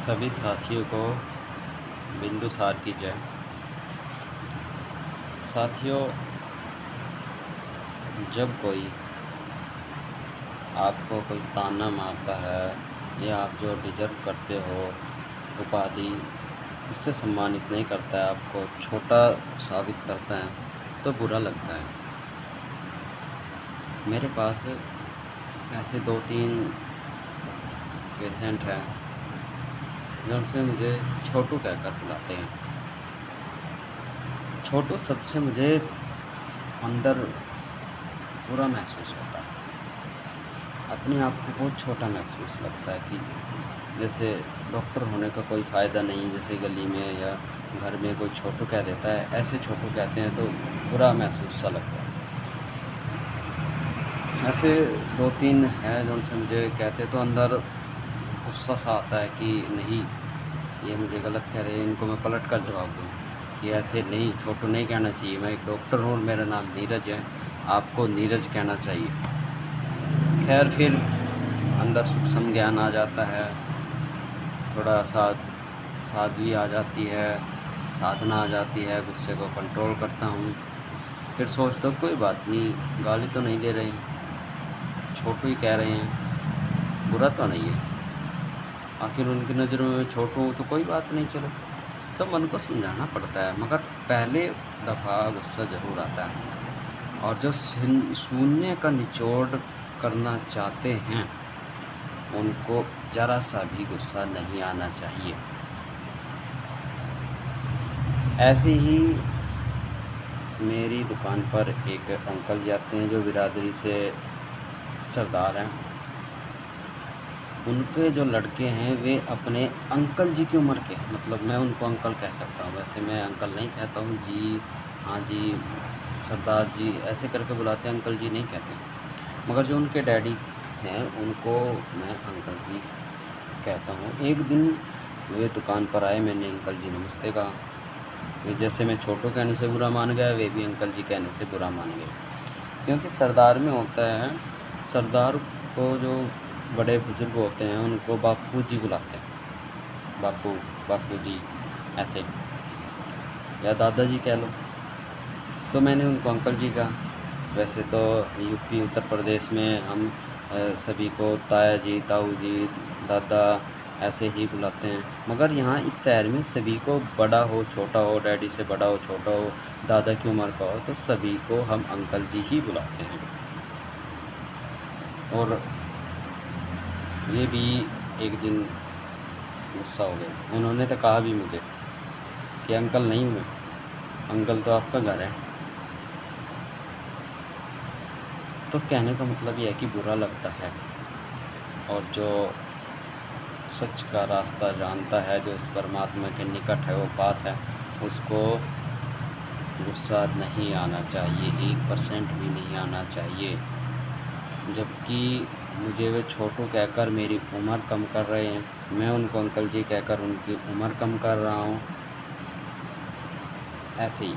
सभी साथियों को बिंदुसार की जय। साथियों, जब कोई आपको कोई ताना मारता है या आप जो डिज़र्व करते हो उपाधि उससे सम्मानित नहीं करता है, आपको छोटा साबित करता है तो बुरा लगता है। मेरे पास ऐसे 2-3 पेशेंट हैं जो उनसे मुझे छोटू कहकर बुलाते हैं। छोटू शब्द से मुझे अंदर बुरा महसूस होता है, अपने आप को बहुत छोटा महसूस लगता है कि जैसे डॉक्टर होने का कोई फ़ायदा नहीं, जैसे गली में या घर में कोई छोटू कह देता है, ऐसे छोटू कहते हैं तो बुरा महसूस सा लगता है। ऐसे 2-3 हैं जो उनसे मुझे कहते तो अंदर गुस्सा सा आता है कि नहीं, ये मुझे गलत कह रहे हैं, इनको मैं पलट कर जवाब दूँ कि ऐसे नहीं, छोटू नहीं कहना चाहिए, मैं एक डॉक्टर हूँ और मेरा नाम नीरज है, आपको नीरज कहना चाहिए। खैर फिर अंदर सूक्ष्म ज्ञान आ जाता है, थोड़ा सादगी आ जाती है, साधना आ जाती है, गुस्से को कंट्रोल करता हूँ। फिर सोचता हूँ कोई बात नहीं, गाली तो नहीं दे रही, छोटू ही कह रहे हैं, बुरा तो नहीं है, आखिर उनकी नज़रों में मैं छोटू हूँ तो कोई बात नहीं, चलो। तो मन को समझाना पड़ता है, मगर पहले दफ़ा गुस्सा ज़रूर आता है। और जो शून्य का निचोड़ करना चाहते हैं उनको ज़रा सा भी गुस्सा नहीं आना चाहिए। ऐसे ही मेरी दुकान पर एक अंकल जाते हैं जो बिरादरी से सरदार हैं। उनके जो लड़के हैं वे अपने अंकल जी की उम्र के, मतलब मैं उनको अंकल कह सकता हूँ, वैसे मैं अंकल नहीं कहता हूँ, जी हाँ जी, सरदार जी ऐसे करके बुलाते हैं, अंकल जी नहीं कहते। मगर जो उनके डैडी हैं उनको मैं अंकल जी कहता हूँ। एक दिन वे दुकान पर आए, मैंने अंकल जी नमस्ते कहा। वे जैसे मैं छोटू कहने से बुरा मान गया, वे भी अंकल जी कहने से बुरा मान गए, क्योंकि सरदार में होता है, सरदार को जो बड़े बुजुर्ग होते हैं उनको बापू जी बुलाते हैं, बापू जी ऐसे, या दादाजी कह लो। तो मैंने उनको अंकल जी कहा। वैसे तो यूपी उत्तर प्रदेश में हम सभी को ताया जी, ताऊ जी, दादा ऐसे ही बुलाते हैं, मगर यहाँ इस शहर में सभी को बड़ा हो छोटा हो, डैडी से बड़ा हो छोटा हो, दादा की उम्र का हो, तो सभी को हम अंकल जी ही बुलाते हैं। और ये भी एक दिन गुस्सा हो गए, उन्होंने तो कहा भी मुझे कि अंकल नहीं हूँ मैं, अंकल तो आपका घर है। तो कहने का मतलब ये है कि बुरा लगता है, और जो सच का रास्ता जानता है, जो उस परमात्मा के निकट है, वो पास है, उसको गुस्सा नहीं आना चाहिए, 1% भी नहीं आना चाहिए। जबकि मुझे वे छोटू कहकर मेरी उम्र कम कर रहे हैं, मैं उनको अंकल जी कहकर उनकी उम्र कम कर रहा हूँ। ऐसे ही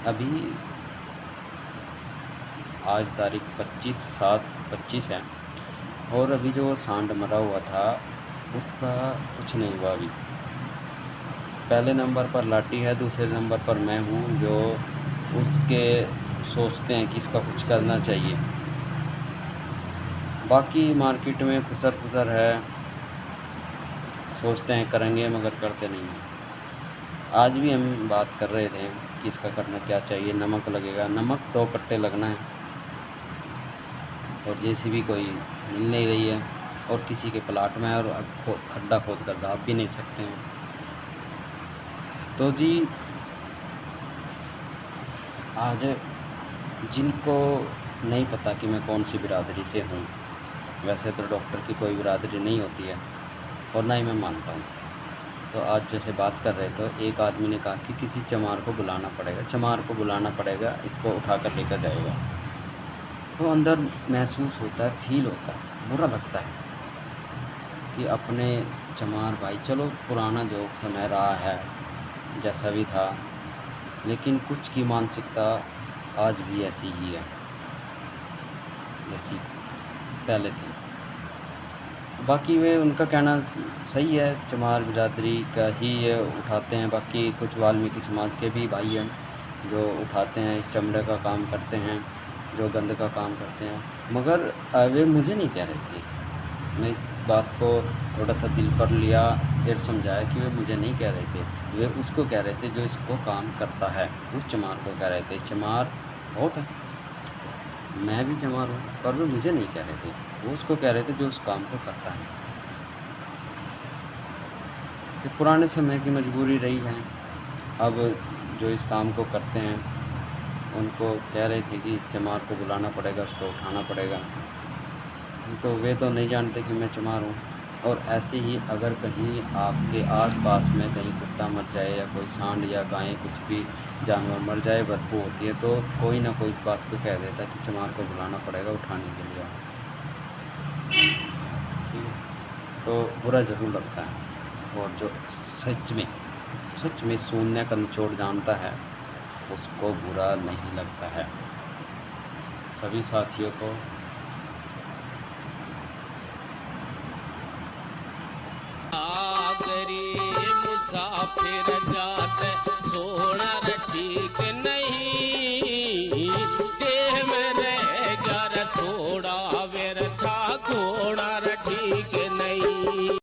अभी आज तारीख 25/7/25 है, और अभी जो सांड मरा हुआ था उसका कुछ नहीं हुआ। अभी पहले नंबर पर लाठी है, दूसरे नंबर पर मैं हूँ जो उसके सोचते हैं कि इसका कुछ करना चाहिए। बाकी मार्केट में खुसर है, सोचते हैं करेंगे मगर करते नहीं हैं। आज भी हम बात कर रहे थे कि इसका करना क्या चाहिए, नमक लगेगा, नमक 2 कट्टे लगना है, और जेसीबी कोई मिल नहीं रही है, और किसी के प्लाट में है, और अब खड्डा खोद कर दाब भी नहीं सकते हैं। तो जी आज जिनको नहीं पता कि मैं कौन सी बिरादरी से हूँ, वैसे तो डॉक्टर की कोई बिरादरी नहीं होती है और ना ही मैं मानता हूँ। तो आज जैसे बात कर रहे तो एक आदमी ने कहा कि किसी चमार को बुलाना पड़ेगा, इसको उठा कर लेकर जाएगा। तो अंदर महसूस होता है, फील होता है, बुरा लगता है कि अपने चमार भाई, चलो पुराना जो समय रहा है जैसा भी था, लेकिन कुछ की मानसिकता आज भी ऐसी ही है जैसी पहले थी। बाकी वे उनका कहना सही है, चमार बिरादरी का ही ये उठाते हैं। बाकी कुछ वाल्मीकि समाज के भी भाई हैं जो उठाते हैं, इस चमड़े का काम करते हैं, जो गंद का काम करते हैं। मगर वे मुझे नहीं कह रहे थे। मैं इस बात को थोड़ा सा दिल पर लिया, फिर समझाया कि वे मुझे नहीं कह रहे थे, वे उसको कह रहे थे जो इसको काम करता है, उस चमार को कह रहे थे। चमार बहुत है, मैं भी चमार हूँ, पर वे मुझे नहीं कह रहे थे, वो उसको कह रहे थे जो उस काम को करता है। ये पुराने समय की मजबूरी रही है। अब जो इस काम को करते हैं उनको कह रहे थे कि चमार को बुलाना पड़ेगा, उसको उठाना पड़ेगा। तो वे तो नहीं जानते कि मैं चमार हूँ। और ऐसे ही अगर कहीं आपके आस-पास में कहीं कुत्ता मर जाए या कोई सांड या गाय कुछ भी जानवर मर जाए, बदबू होती है, तो कोई ना कोई इस बात को कह देता है कि चमार को बुलाना पड़ेगा, उठाने के लिए आओ। ठीक है? तो बुरा ज़रूर लगता है। और जो सच में शून्य का निचोड़ जानता है, उसको बुरा नहीं लगता है। सभी साथियों को मुसाफिर जाते सोना ठीक नहीं, देह में